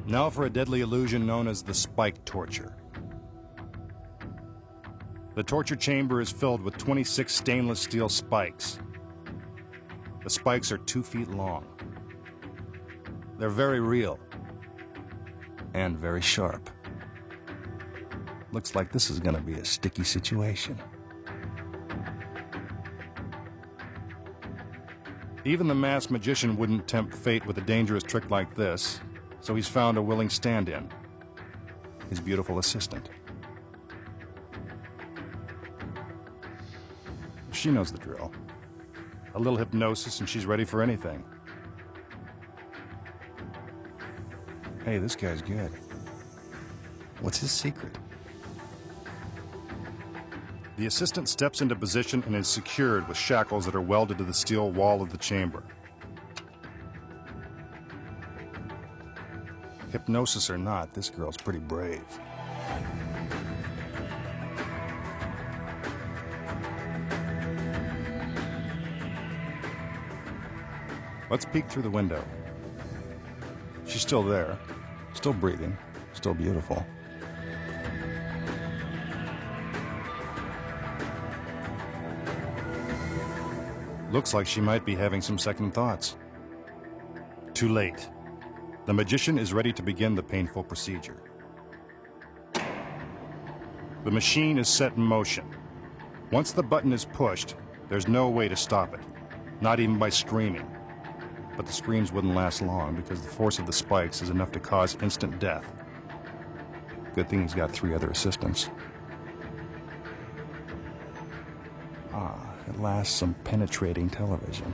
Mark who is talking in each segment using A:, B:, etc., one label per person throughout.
A: Now for a deadly illusion known as the spike torture. The torture chamber is filled with 26 stainless steel spikes. The spikes are 2 feet long. They're very real and very sharp. Looks like this is going to be a sticky situation. Even the masked magician wouldn't tempt fate with a dangerous trick like this, so he's found a willing stand-in, his beautiful assistant. She knows the drill. A little hypnosis and she's ready for anything. Hey, this guy's good. What's his secret? The assistant steps into position and is secured with shackles that are welded to the steel wall of the chamber. Hypnosis or not, this girl's pretty brave. Let's peek through the window. She's still there, still breathing, still beautiful. Looks like she might be having some second thoughts. Too late. The magician is ready to begin the painful procedure. The machine is set in motion. Once the button is pushed, there's no way to stop it, not even by screaming. But the screams wouldn't last long because the force of the spikes is enough to cause instant death. Good thing he's got 3 other assistants. At last, some penetrating television.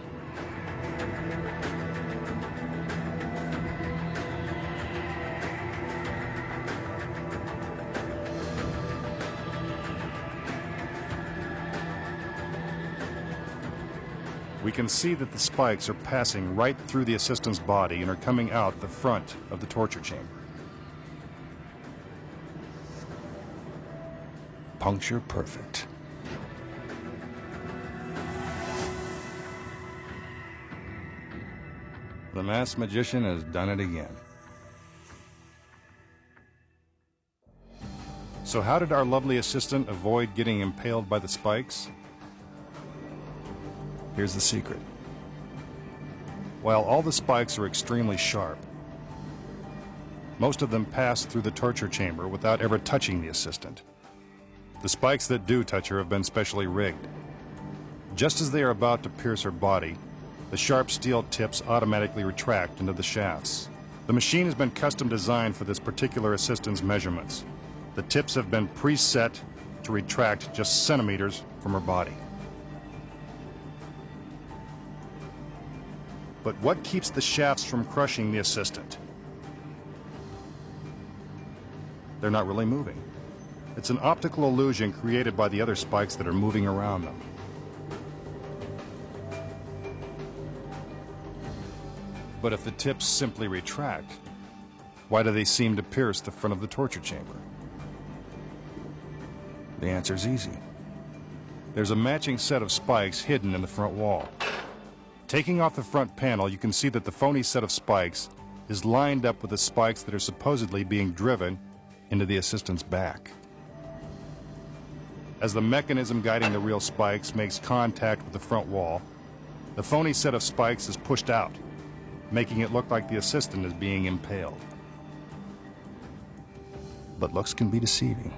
A: We can see that the spikes are passing right through the assistant's body and are coming out the front of the torture chamber. Puncture perfect. The masked magician has done it again. So how did our lovely assistant avoid getting impaled by the spikes? Here's the secret. While all the spikes are extremely sharp, most of them pass through the torture chamber without ever touching the assistant. The spikes that do touch her have been specially rigged. Just as they are about to pierce her body, the sharp steel tips automatically retract into the shafts. The machine has been custom designed for this particular assistant's measurements. The tips have been preset to retract just centimeters from her body. But what keeps the shafts from crushing the assistant? They're not really moving. It's an optical illusion created by the other spikes that are moving around them. But if the tips simply retract, why do they seem to pierce the front of the torture chamber? The answer's easy. There's a matching set of spikes hidden in the front wall. Taking off the front panel, you can see that the phony set of spikes is lined up with the spikes that are supposedly being driven into the assistant's back. As the mechanism guiding the real spikes makes contact with the front wall, the phony set of spikes is pushed out, making it look like the assistant is being impaled. But looks can be deceiving.